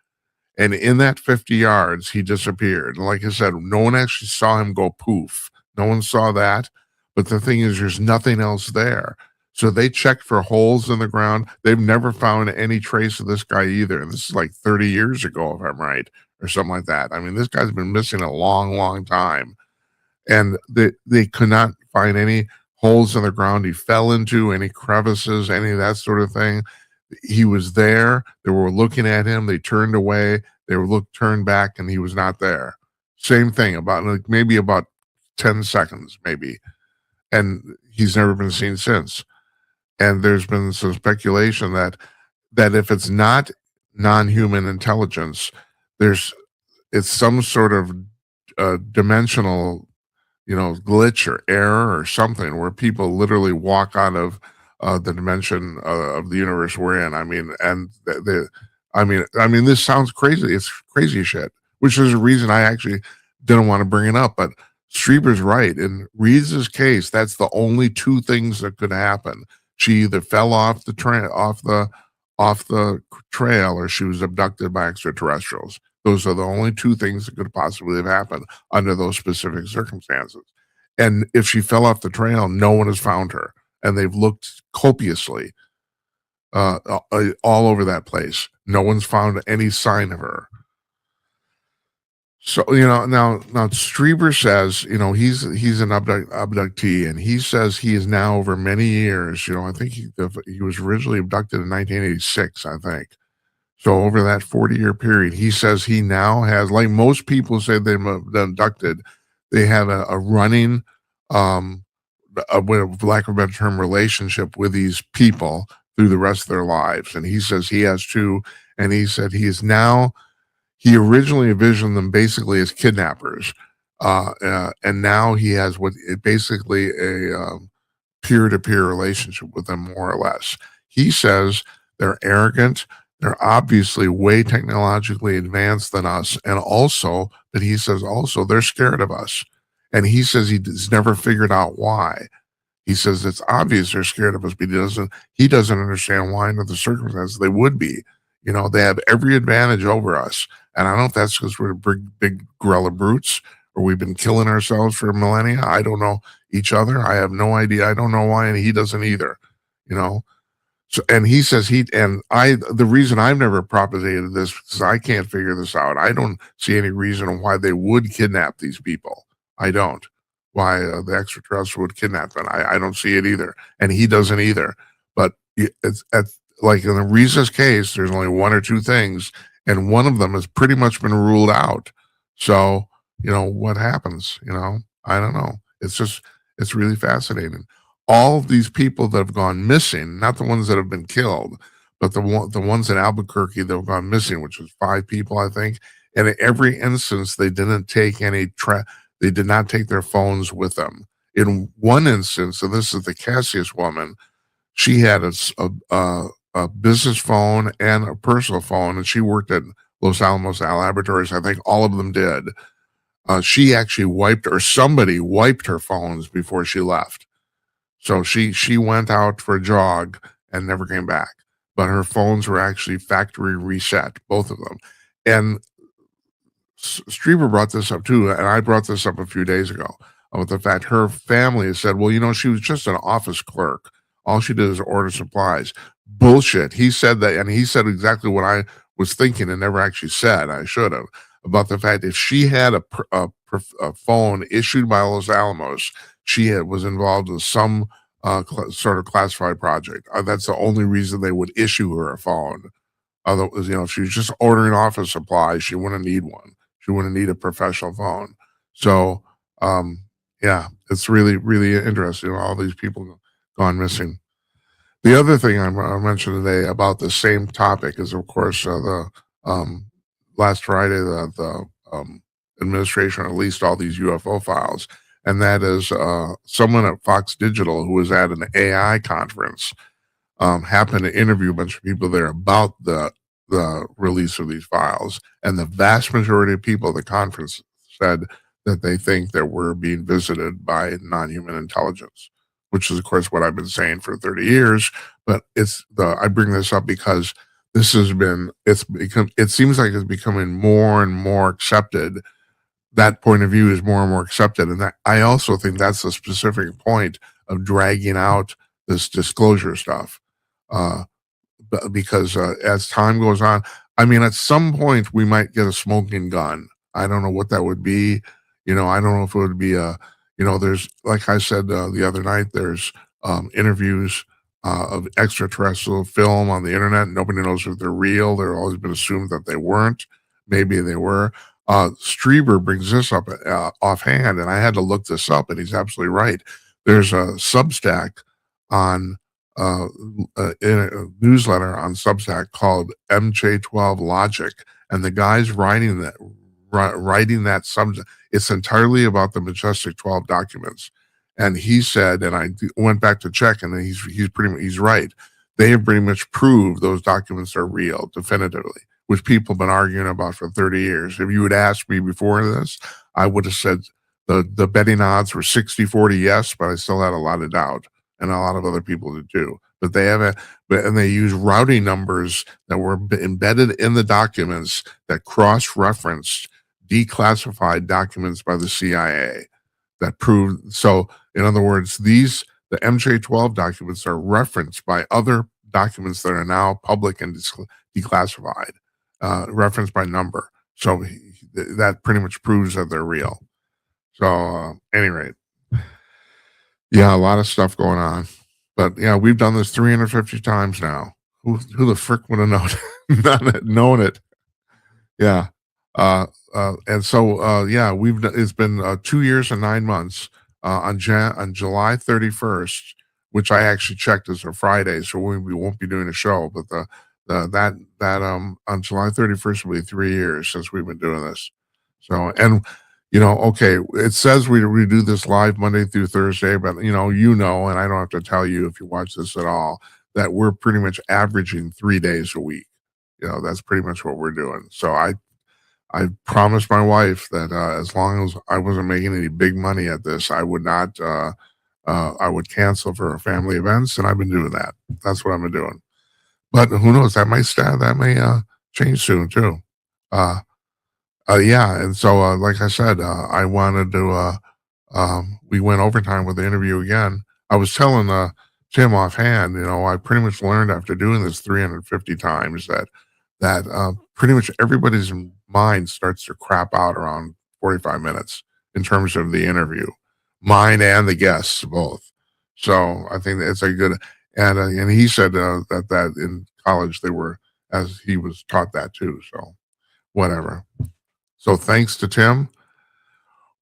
And in that 50 yards, he disappeared. And like I said, no one actually saw him go poof. No one saw that. But the thing is, there's nothing else there. So they checked for holes in the ground. They've never found any trace of this guy either. And this is like 30 years ago, if I'm right, or something like that. I mean, this guy's been missing a long, long time. And they could not find any holes in the ground he fell into, any crevices, any of that sort of thing. He was there. They were looking at him. They turned away. They turned back, and he was not there. Same thing, maybe about 10 seconds, maybe. And he's never been seen since. And there's been some speculation that if it's not non-human intelligence, it's some sort of dimensional, glitch or error or something where people literally walk out of the dimension of the universe we're in. I mean, this sounds crazy. It's crazy shit, which is a reason I actually didn't want to bring it up. But Streiber's right. In Reza's case, that's the only two things that could happen. She either fell off the trail, or she was abducted by extraterrestrials. Those are the only two things that could possibly have happened under those specific circumstances. And if she fell off the trail, no one has found her. and they've looked copiously all over that place. No one's found any sign of her. So, now Streiber says, he's an abductee, and he says he is now, over many years, I think he was originally abducted in 1986, I think. So over that 40-year period, he says he now has, like most people say they've been abducted, they have a running, with lack of a better term, relationship with these people through the rest of their lives. And he says he has too, and he said he originally envisioned them basically as kidnappers, and now he has basically a peer-to-peer relationship with them, more or less. He says they're arrogant, they're obviously way technologically advanced than us, and also, but he says also they're scared of us, and he says he's never figured out why. He says it's obvious they're scared of us, but he doesn't understand why under the circumstances they would be. They have every advantage over us. And I don't know if that's because we're big gorilla brutes, or we've been killing ourselves for millennia. I don't know each other. I have no idea. I don't know why, and he doesn't either. So, and he says the reason I've never propagated this is I can't figure this out. I don't see any reason why they would kidnap these people. I don't. Why the extraterrestrial would kidnap them. I don't see it either. And he doesn't either. But it's like in the Reza's case, there's only one or two things, and one of them has pretty much been ruled out. So, what happens? I don't know. It's really fascinating. All of these people that have gone missing, not the ones that have been killed, but the ones in Albuquerque that have gone missing, which was 5 people, I think. And in every instance, they didn't take they did not take their phones with them. In one instance, and this is the Cassius woman, she had a business phone and a personal phone, and she worked at Los Alamos Laboratories. I think all of them did. She actually somebody wiped her phones before she left. So she went out for a jog and never came back. But her phones were actually factory reset, both of them. And Streiber brought this up too, and I brought this up a few days ago, about the fact her family has said, well, she was just an office clerk. All she did is order supplies. Bullshit. He said that, and he said exactly what I was thinking and never actually said. I should have, about the fact if she had a phone issued by Los Alamos, she was involved in some sort of classified project. That's the only reason they would issue her a phone. Otherwise, if she was just ordering office supplies, she wouldn't need one. She wouldn't need a professional phone. So, yeah, it's really, really interesting. All these people gone missing. The other thing I mentioned today about the same topic is, of course, the last Friday the administration released all these UFO files, and that is someone at Fox Digital who was at an AI conference happened to interview a bunch of people there about the release of these files, and the vast majority of people at the conference said that they think that we're being visited by non-human intelligence, which is, of course, what I've been saying for 30 years. But I bring this up because it seems like it's becoming more and more accepted. That point of view is more and more accepted. And I also think that's the specific point of dragging out this disclosure stuff. Because as time goes on, at some point we might get a smoking gun. I don't know what that would be. I don't know if it would be there's, like I said the other night, there's interviews of extraterrestrial film on the internet. Nobody knows if they're real. They've always been assumed that they weren't. Maybe they were. Streiber brings this up offhand, and I had to look this up, and he's absolutely right. There's a Substack in a newsletter on Substack called MJ12 Logic, and the guy's writing that subject. It's entirely about the Majestic 12 documents. And he said, and I went back to check, and he's right. They have pretty much proved those documents are real, definitively, which people have been arguing about for 30 years. If you had asked me before this, I would have said the betting odds were 60-40 yes, but I still had a lot of doubt, and a lot of other people did too. But they use routing numbers that were embedded in the documents that cross-referenced declassified documents by the CIA that proved. So, in other words, these The MJ12 documents are referenced by other documents that are now public and declassified, referenced by number. So that pretty much proves that they're real. So, any rate, yeah, a lot of stuff going on. But yeah, we've done this 350 times now. Who the frick would have known it? Yeah. And so, yeah, it's been 2 years and 9 months. On July 31st, which I actually checked as a Friday, so we won't be doing a show. But on July 31st will be 3 years since we've been doing this. So, and okay, it says we do this live Monday through Thursday, but and I don't have to tell you if you watch this at all that we're pretty much averaging 3 days a week. That's pretty much what we're doing. So I promised my wife that as long as I wasn't making any big money at this, I would not. I would cancel for family events, and I've been doing that. That's what I've been doing. But who knows? That may change soon too. Yeah, and so like I said, I wanted to. We went overtime with the interview again. I was telling Tim offhand, I pretty much learned after doing this 350 times that pretty much everybody's mind starts to crap out around 45 minutes in terms of the interview, mine and the guests both. So I think that it's a good, and he said that in college they were, as he was taught that too. So whatever. So thanks to Tim.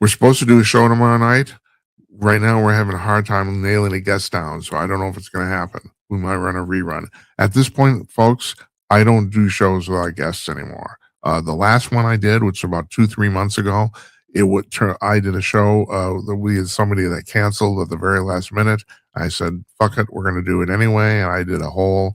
We're supposed to do a show tomorrow night. Right now we're having a hard time nailing a guest down, so I don't know if it's going to happen. We might run a rerun. At this point, folks, I don't do shows without guests anymore. The last one I did, which was about 2-3 months ago, I did a show that we had somebody that canceled at the very last minute. I said, fuck it, we're going to do it anyway. And I did a whole,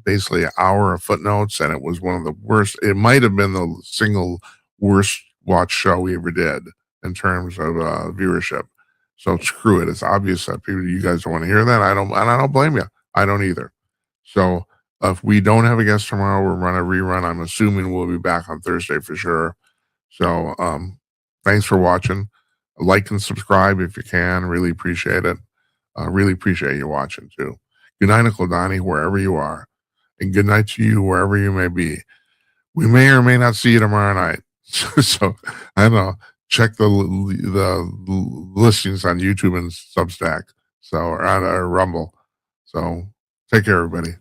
basically an hour of Footnotes, and it was one of the worst. It might have been the single worst watch show we ever did in terms of viewership. So screw it. It's obvious that you guys don't want to hear that. I don't blame you. I don't either. So if we don't have a guest tomorrow, we'll run a rerun. I'm assuming we'll be back on Thursday for sure. So thanks for watching. Like and subscribe if you can. Really appreciate it. Really appreciate you watching too. Good night, Uncle Donnie, wherever you are. And good night to you, wherever you may be. We may or may not see you tomorrow night. So I don't know. Check the listings on YouTube and Substack. So or on Rumble. So take care, everybody.